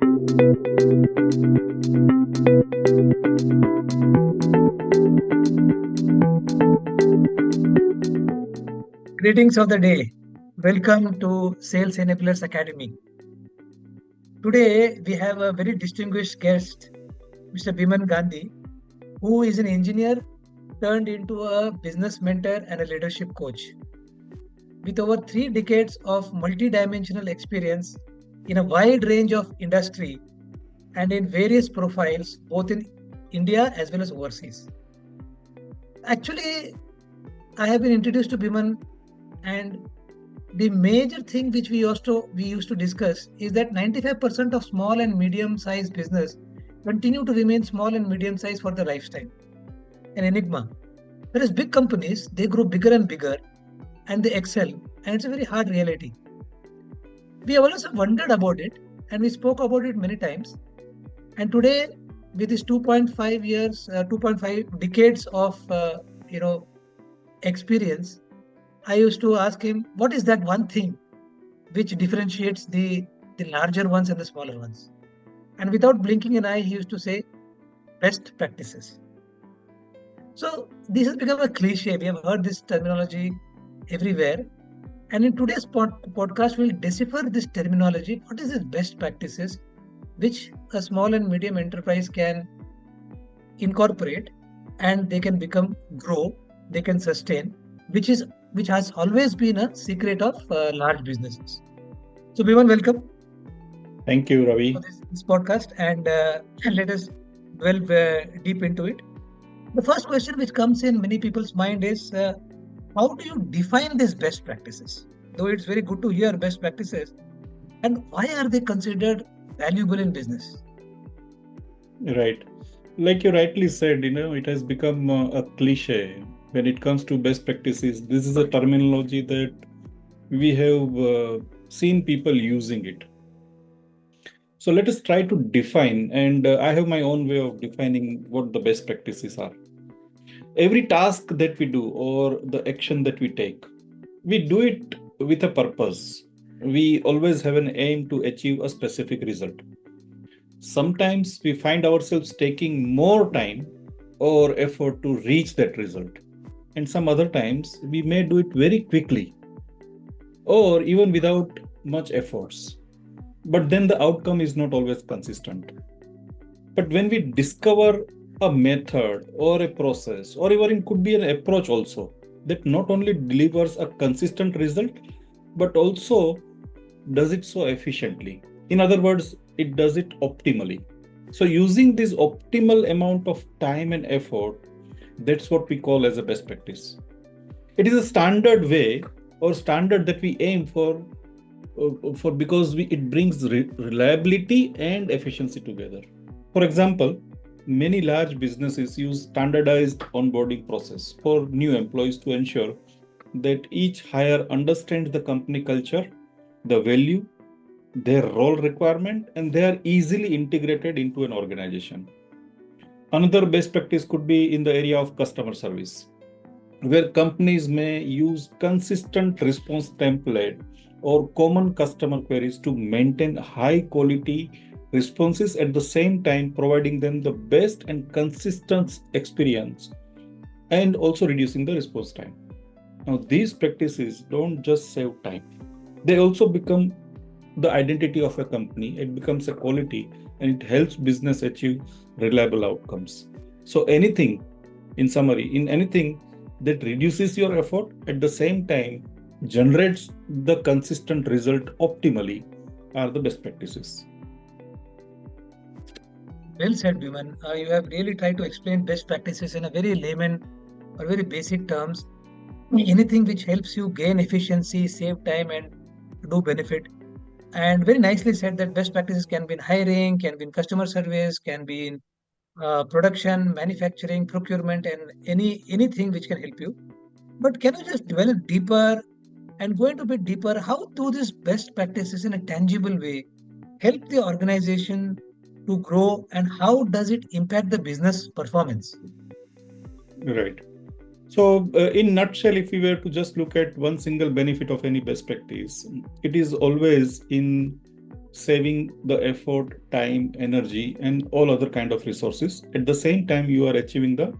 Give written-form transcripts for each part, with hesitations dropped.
Greetings of the day. Welcome to Sales Enablers Academy. Today we have a very distinguished guest, Mr. Biman Gandhi, who is an engineer turned into a business mentor and a leadership coach. With over 3 decades of multidimensional experience in a wide range of industry and in various profiles, both in India as well as overseas. Actually, I have been introduced to Biman, and the major thing which we used to discuss is that 95% of small and medium sized business continue to remain small and medium sized for their lifetime, an enigma. Whereas big companies, they grow bigger and bigger and they excel, and it's a very hard reality. We have always wondered about it, and we spoke about it many times. And today, with this 2.5 years, 2.5 decades of you know experience, I used to ask him, what is that one thing which differentiates the larger ones and the smaller ones? And without blinking an eye, he used to say, best practices. So this has become a cliche. We have heard this terminology everywhere. And in today's podcast, we'll decipher this terminology. What is the best practices which a small and medium enterprise can incorporate, and they can become grow, they can sustain, which has always been a secret of large businesses. So, Biman, welcome Thank you, for Ravi. this podcast, and let us delve deep into it. The first question which comes in many people's mind is, how do you define these best practices? Though it's very good to hear best practices, and why are they considered valuable in business? Right. Like you rightly said, it has become a cliche when it comes to best practices. This is a terminology that we have seen people using it. So let us try to define, and I have my own way of defining what the best practices are. Every task that we do or the action that we take, we do it with a purpose. We always have an aim to achieve a specific result. Sometimes we find ourselves taking more time or effort to reach that result. And some other times we may do it very quickly or even without much efforts. But then the outcome is not always consistent. But when we discover a method or a process, or even it could be an approach also, that not only delivers a consistent result, but also does it so efficiently. In other words, it does it optimally. So using this optimal amount of time and effort, that's what we call as a best practice. It is a standard way or standard that we aim for because it brings reliability and efficiency together. For example, many large businesses use standardized onboarding process for new employees to ensure that each hire understands the company culture, the value, their role requirement, and they are easily integrated into an organization. Another best practice could be in the area of customer service, where companies may use consistent response template or common customer queries to maintain high quality responses at the same time providing them the best and consistent experience and also reducing the response time. Now, these practices don't just save time, they also become the identity of a company. It becomes a quality and it helps business achieve reliable outcomes. So anything, in summary, in anything that reduces your effort at the same time generates the consistent result optimally are the best practices. Well said, Biman. You have really tried to explain best practices in a very layman or very basic terms. Anything which helps you gain efficiency, save time, and do benefit. And very nicely said that best practices can be in hiring, can be in customer service, can be in production, manufacturing, procurement, and anything which can help you. But can you just develop deeper and go into a bit deeper? How do these best practices in a tangible way help the organization to grow, and how does it impact the business performance? Right. So, in nutshell, if we were to just look at one single benefit of any best practice, it is always in saving the effort, time, energy, and all other kind of resources. At the same time, you are achieving the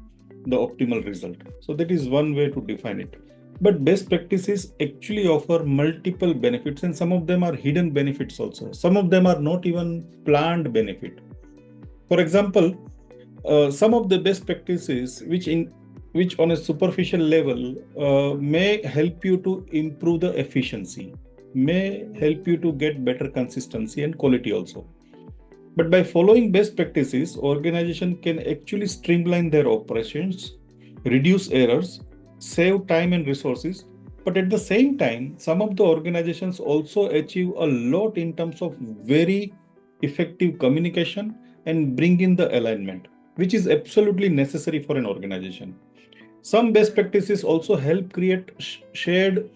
optimal result. So that is one way to define it. But best practices actually offer multiple benefits, and some of them are hidden benefits also. Some of them are not even planned benefit. For example, some of the best practices which on a superficial level may help you to improve the efficiency, may help you to get better consistency and quality also. But by following best practices, organization can actually streamline their operations, reduce errors, save time and resources. But at the same time, some of the organizations also achieve a lot in terms of very effective communication and bring in the alignment, which is absolutely necessary for an organization. Some best practices also help create shared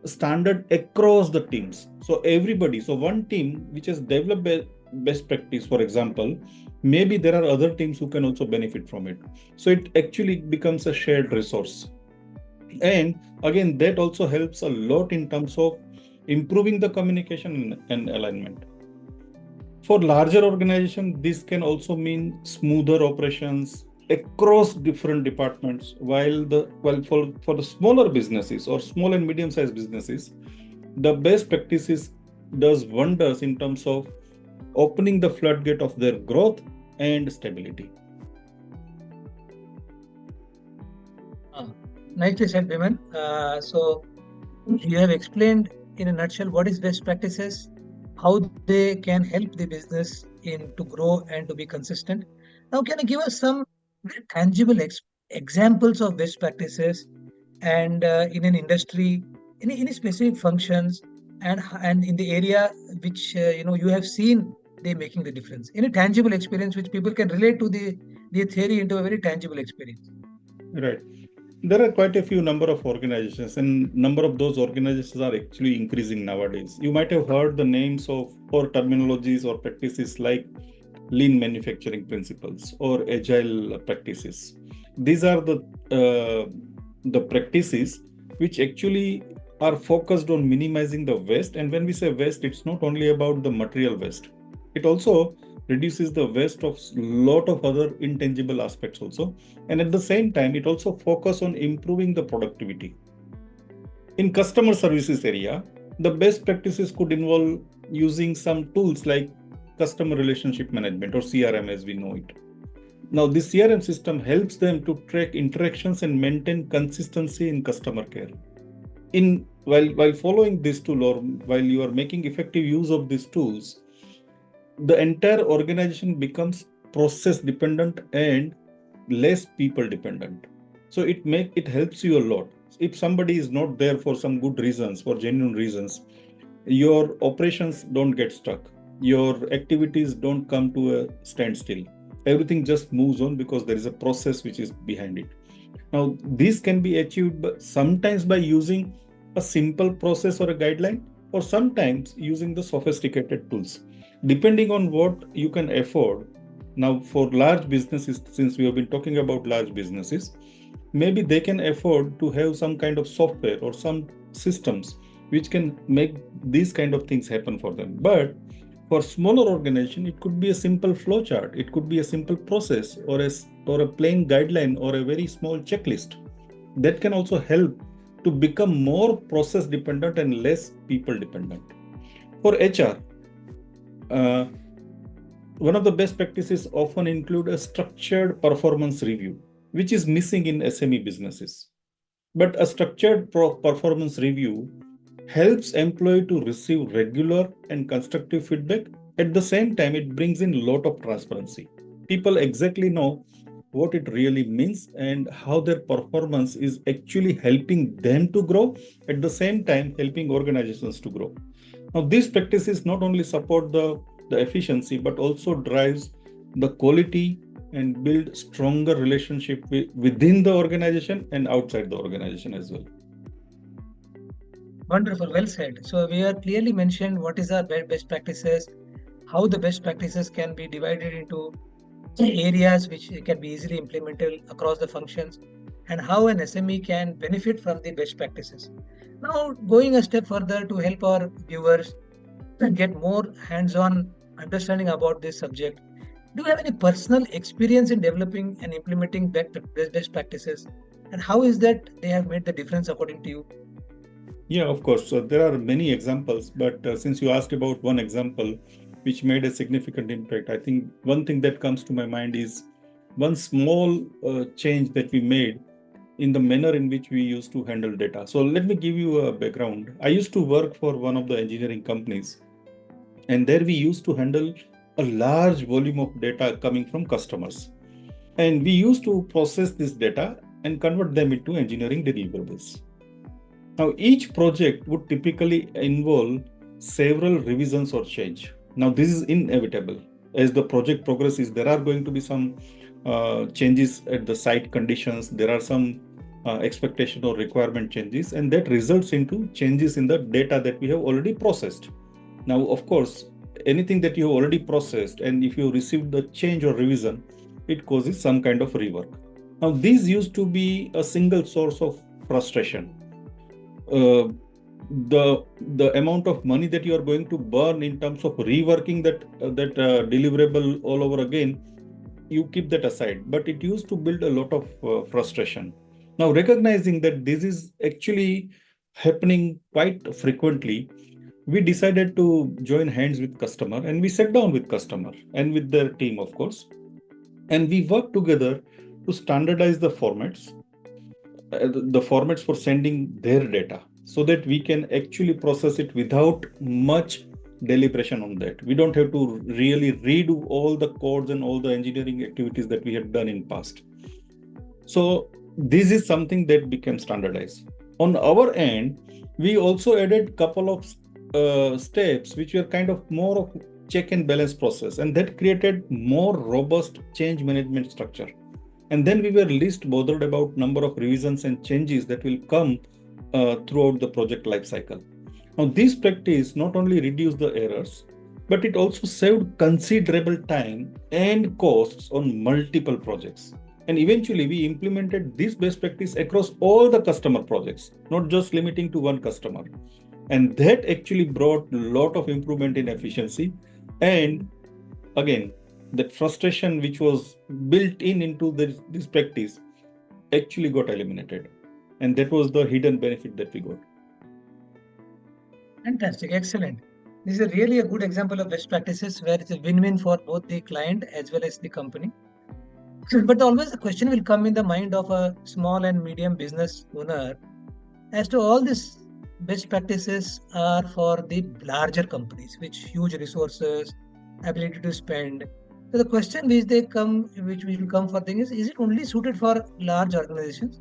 standard across the teams. So everybody, so one team which has developed best practice, for example, maybe there are other teams who can also benefit from it. So it actually becomes a shared resource. And again, that also helps a lot in terms of improving the communication and alignment. For larger organizations, this can also mean smoother operations across different departments. For the smaller businesses or small and medium-sized businesses, the best practices does wonders in terms of opening the floodgate of their growth and stability. Nicely said, Biman. So you have explained in a nutshell what is best practices, how they can help the business to grow and to be consistent. Now, can you give us some very tangible examples of best practices and in an industry, any specific functions, and in the area which you have seen they making the difference? Any tangible experience which people can relate to the theory into a very tangible experience. Right. There are quite a few number of organizations, and number of those organizations are actually increasing nowadays. You might have heard the names of or terminologies or practices like lean manufacturing principles or agile practices. These are the practices which actually are focused on minimizing the waste. And when we say waste, it's not only about the material waste. It also reduces the waste of lot of other intangible aspects also. And at the same time, it also focus on improving the productivity. In customer services area, the best practices could involve using some tools like customer relationship management or CRM as we know it. Now, this CRM system helps them to track interactions and maintain consistency in customer care. While following this tool or while you are making effective use of these tools, the entire organization becomes process dependent and less people dependent. So it helps you a lot. If somebody is not there for some good reasons, for genuine reasons, your operations don't get stuck, your activities don't come to a standstill. Everything just moves on because there is a process which is behind it. Now, this can be achieved sometimes by using a simple process or a guideline, or sometimes using the sophisticated tools, depending on what you can afford. Now, for large businesses, since we have been talking about large businesses, maybe they can afford to have some kind of software or some systems which can make these kind of things happen for them. But for smaller organization, it could be a simple flow chart, it could be a simple process or a plain guideline or a very small checklist that can also help to become more process dependent and less people dependent. For HR, one of the best practices often include a structured performance review, which is missing in SME businesses. But a structured performance review helps employee to receive regular and constructive feedback. At the same time, it brings in a lot of transparency. People exactly know what it really means and how their performance is actually helping them to grow, at the same time helping organizations to grow. Now, these practices not only support the efficiency, but also drives the quality and build stronger relationship within the organization and outside the organization as well. Wonderful, well said. So we have clearly mentioned what is our best practices, how the best practices can be divided into areas which can be easily implemented across the functions, and how an SME can benefit from the best practices. Now, going a step further to help our viewers and get more hands-on understanding about this subject, do you have any personal experience in developing and implementing best practices? And how is that they have made the difference according to you? Yeah, of course. So there are many examples, but since you asked about one example which made a significant impact, I think one thing that comes to my mind is one small change that we made in the manner in which we used to handle data. So let me give you a background. I used to work for one of the engineering companies, and there we used to handle a large volume of data coming from customers. And we used to process this data and convert them into engineering deliverables. Now, each project would typically involve several revisions or change. Now, this is inevitable. As the project progresses, there are going to be some changes at the site conditions. There are some expectation or requirement changes, and that results into changes in the data that we have already processed. Now, of course, anything that you have already processed, and if you receive the change or revision, it causes some kind of rework. Now, these used to be a single source of frustration. uh, the amount of money that you are going to burn in terms of reworking that deliverable all over again, you keep that aside, but it used to build a lot of frustration. Now, recognizing that this is actually happening quite frequently, we decided to join hands with customer, and we sat down with customer and with their team, of course, and we worked together to standardize the formats for sending their data, so that we can actually process it without much deliberation on that. We don't have to really redo all the codes and all the engineering activities that we had done in past. So this is something that became standardized. On our end, we also added couple of steps which were kind of more of check and balance process, and that created more robust change management structure. And then we were least bothered about number of revisions and changes that will come throughout the project lifecycle. Now, this practice not only reduced the errors, but it also saved considerable time and costs on multiple projects. And eventually, we implemented this best practice across all the customer projects, not just limiting to one customer. And that actually brought a lot of improvement in efficiency. And again, that frustration which was built in into this practice actually got eliminated. And that was the hidden benefit that we got. Fantastic, excellent. This is really a good example of best practices where it's a win-win for both the client as well as the company. But always the question will come in the mind of a small and medium business owner as to all these best practices are for the larger companies, which huge resources, ability to spend. So the question which they come, which will come for thing is it only suited for large organizations,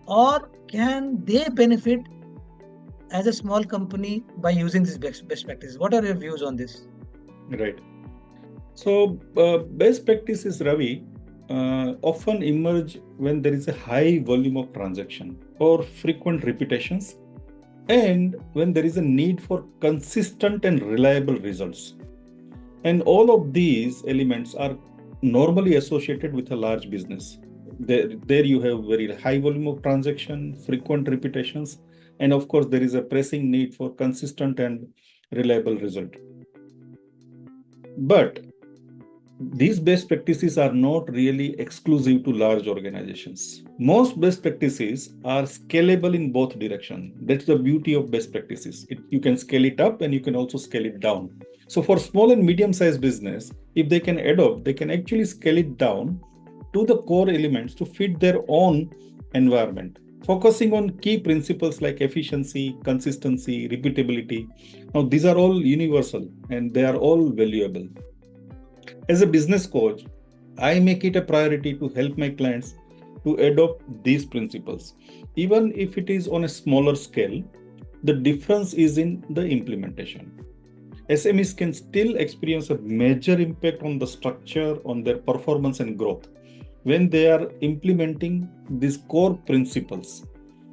or can they benefit as a small company by using these best practices? What are your views on this? Right. So, best practices, Ravi, often emerge when there is a high volume of transaction or frequent repetitions, and when there is a need for consistent and reliable results. And all of these elements are normally associated with a large business. There you have very high volume of transaction, frequent repetitions, and of course, there is a pressing need for consistent and reliable result. But these best practices are not really exclusive to large organizations. Most best practices are scalable in both directions. That's the beauty of best practices. You can scale it up and you can also scale it down. So for small and medium-sized business, if they can adopt, they can actually scale it down to the core elements to fit their own environment, focusing on key principles like efficiency, consistency, repeatability. Now, these are all universal and they are all valuable. As a business coach, I make it a priority to help my clients to adopt these principles. Even if it is on a smaller scale, the difference is in the implementation. SMEs can still experience a major impact on the structure, on their performance and growth when they are implementing these core principles.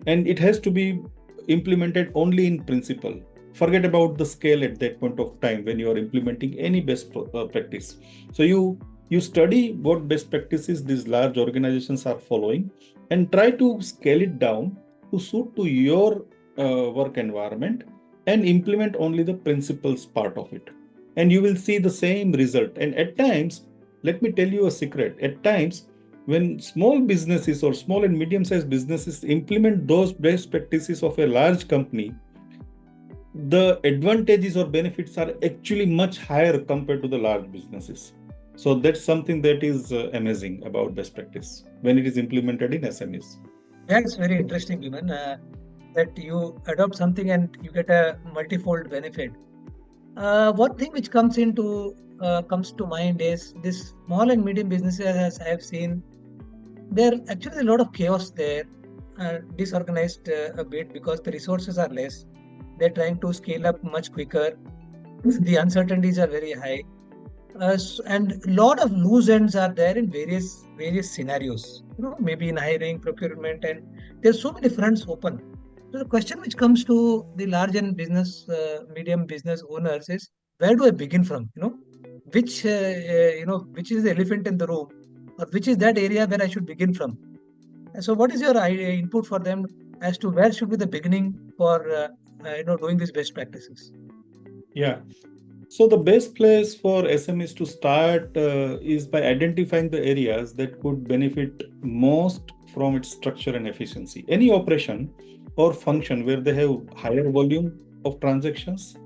And it has to be implemented only in principle. Forget about the scale at that point of time when you are implementing any best practice. So you study what best practices these large organizations are following and try to scale it down to suit to your work environment, and implement only the principles part of it. And you will see the same result. And at times, let me tell you a secret. At times, when small businesses or small and medium sized businesses implement those best practices of a large company, the advantages or benefits are actually much higher compared to the large businesses. So that's something that is amazing about best practice when it is implemented in SMEs. That's very interesting, Viman, that you adopt something and you get a multifold benefit. One thing which comes to mind is this small and medium businesses, as I have seen, there actually a lot of chaos there, disorganized a bit because the resources are less. They're trying to scale up much quicker. The uncertainties are very high, and a lot of loose ends are there in various scenarios. Maybe in hiring, procurement, and there's so many fronts open. So the question which comes to the large and medium business owners is, where do I begin from? Which is the elephant in the room, or which is that area where I should begin from? And so, what is your input for them as to where should be the beginning for doing these best practices? Yeah. So the best place for SMEs to start is by identifying the areas that could benefit most from its structure and efficiency. Any operation or function where they have higher volume of transactions,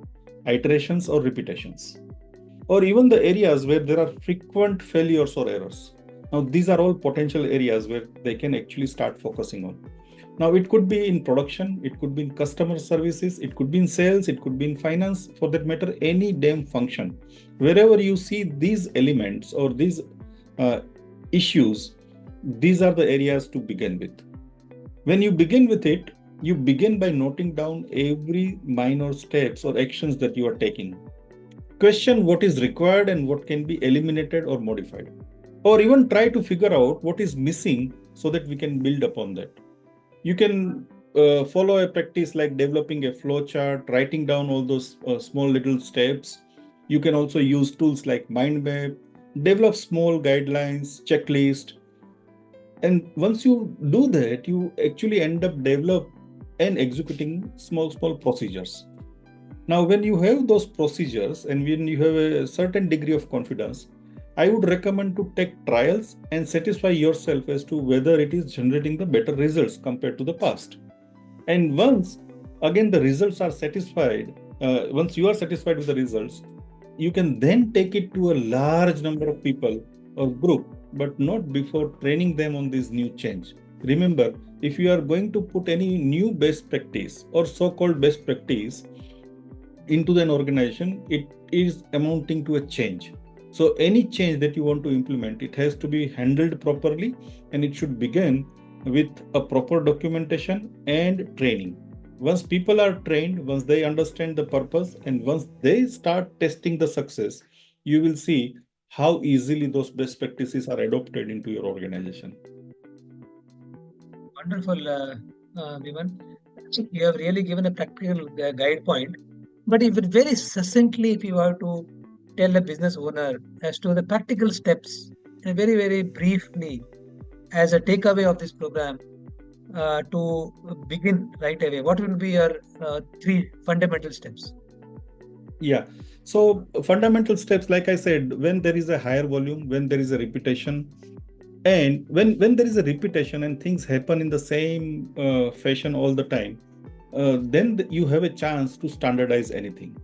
iterations or repetitions, or even the areas where there are frequent failures or errors. Now, these are all potential areas where they can actually start focusing on. Now, it could be in production, it could be in customer services, it could be in sales, it could be in finance, for that matter, any damn function. Wherever you see these elements or these issues, these are the areas to begin with. When you begin with it, you begin by noting down every minor steps or actions that you are taking. Question what is required and what can be eliminated or modified, or even try to figure out what is missing so that we can build upon that. You can follow a practice like developing a flow chart, writing down all those small little steps. You can also use tools like mind map, develop small guidelines, checklist. And once you do that, you actually end up develop and executing small procedures. Now, when you have those procedures and when you have a certain degree of confidence, I would recommend to take trials and satisfy yourself as to whether it is generating the better results compared to the past. And once again the results are satisfied, once you are satisfied with the results, you can then take it to a large number of people or group, but not before training them on this new change. Remember, if you are going to put any new best practice or so-called best practice into an organization, it is amounting to a change. So any change that you want to implement, it has to be handled properly, and it should begin with a proper documentation and training. Once people are trained, once they understand the purpose, and once they start testing the success, you will see how easily those best practices are adopted into your organization. Wonderful, Viman. You have really given a practical guide point. But if it very succinctly, if you were to tell a business owner as to the practical steps, very briefly, as a takeaway of this program, to begin right away, what will be your three fundamental steps? Yeah. So fundamental steps, like I said, when there is a higher volume, when there is a repetition, and when there is a repetition and things happen in the same fashion all the time, then you have a chance to standardize anything.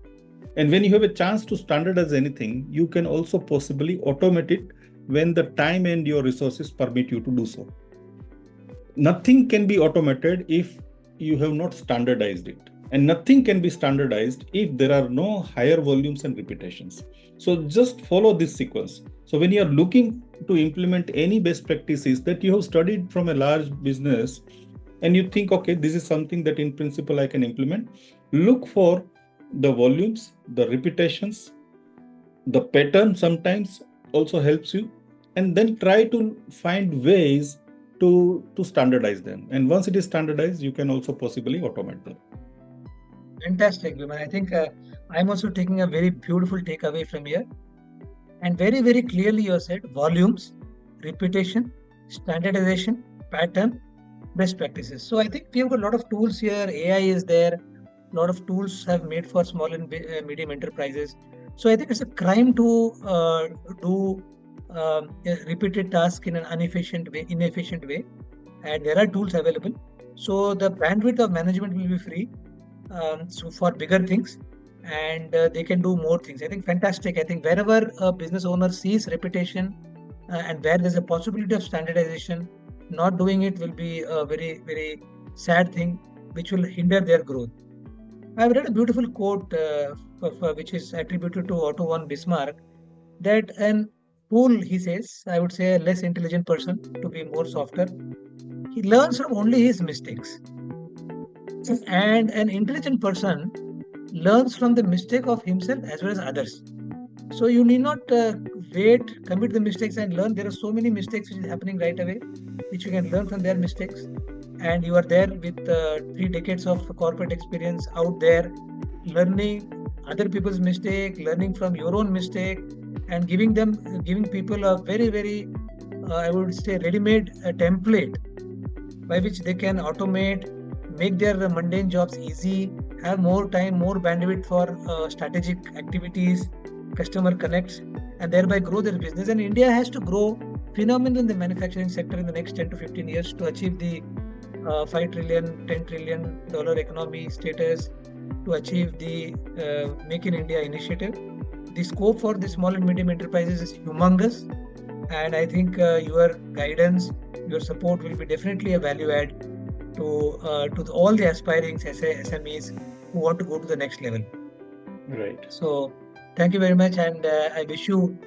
And when you have a chance to standardize anything, you can also possibly automate it when the time and your resources permit you to do so. Nothing can be automated if you have not standardized it. And nothing can be standardized if there are no higher volumes and repetitions. So just follow this sequence. So when you are looking to implement any best practices that you have studied from a large business, and you think, okay, this is something that in principle I can implement, look for the volumes, the repetitions, the pattern sometimes also helps you, and then try to find ways to standardize them. And once it is standardized, you can also possibly automate them. Fantastic, Viman. I think I'm also taking a very beautiful takeaway from here. And very clearly, you have said volumes, repetition, standardization, pattern, best practices. So I think we have got a lot of tools here. AI is there, lot of tools have made for small and medium enterprises. So I think it's a crime to do repeated tasks in an inefficient way, and there are tools available. So the bandwidth of management will be free, so for bigger things, and they can do more things. I think fantastic. I think wherever a business owner sees repetition and where there's a possibility of standardization, not doing it will be a very, very sad thing, which will hinder their growth. I've read a beautiful quote which is attributed to Otto von Bismarck, that an fool, he says, I would say a less intelligent person to be more softer, he learns from only his mistakes. And an intelligent person learns from the mistake of himself as well as others. So you need not wait, commit the mistakes and learn. There are so many mistakes which is happening right away, which you can learn from their mistakes. And you are there with 3 decades of corporate experience out there, learning other people's mistake, learning from your own mistake, and giving people a very, very, I would say, ready-made template by which they can automate, make their mundane jobs easy, have more time, more bandwidth for strategic activities, customer connects, and thereby grow their business. And India has to grow phenomenally in the manufacturing sector in the next 10 to 15 years to achieve the $5 trillion, $10 trillion economy status, to achieve the Make in India initiative. The scope for the small and medium enterprises is humongous, and I think your guidance, your support will be definitely a value add to all the aspiring SMEs who want to go to the next level. Right. So thank you very much, and I wish you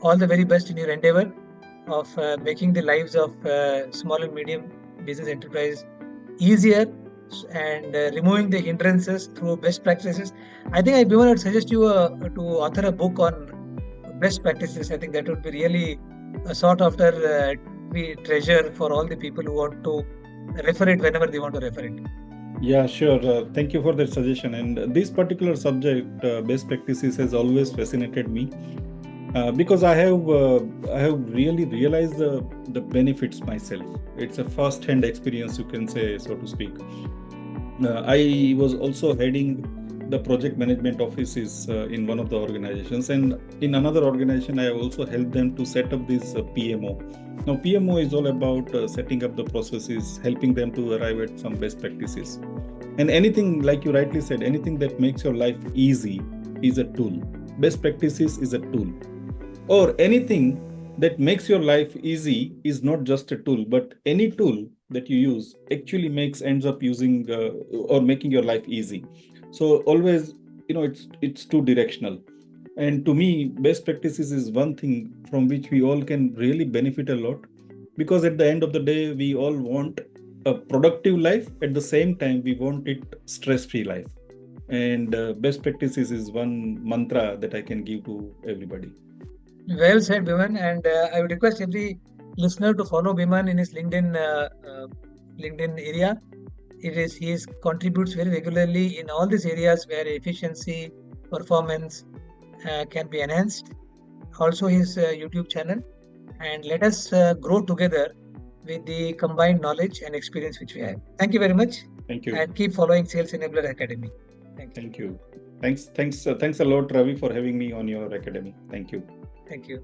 all the very best in your endeavor of making the lives of small and medium business enterprise easier and removing the hindrances through best practices. I think I would suggest you to author a book on best practices. I think that would be really a sought after treasure for all the people who want to refer it whenever they want to refer it. Yeah, sure. Thank you for that suggestion. And this particular subject, best practices, has always fascinated me because I have really realized the benefits myself. It's a first-hand experience, you can say, so to speak. I was also heading the project management offices in one of the organizations, and in another organization I also helped them to set up this PMO. Now PMO is all about setting up the processes, helping them to arrive at some best practices. And anything, like you rightly said, anything that makes your life easy is a tool. Best practices is a tool. Or anything that makes your life easy is not just a tool, but any tool that you use actually ends up using or making your life easy. So always, it's two directional. And to me, best practices is one thing from which we all can really benefit a lot, because at the end of the day, we all want a productive life. At the same time, we want it stress-free life. And best practices is one mantra that I can give to everybody. Well said, Biman. And I would request every listener to follow Biman in his LinkedIn area. He contributes very regularly in all these areas where efficiency, performance can be enhanced. Also his YouTube channel. And let us grow together with the combined knowledge and experience which we have. Thank you very much. Thank you. And keep following Sales Enabler Academy. Thank you. Thanks a lot, Ravi, for having me on your academy. Thank you. Thank you.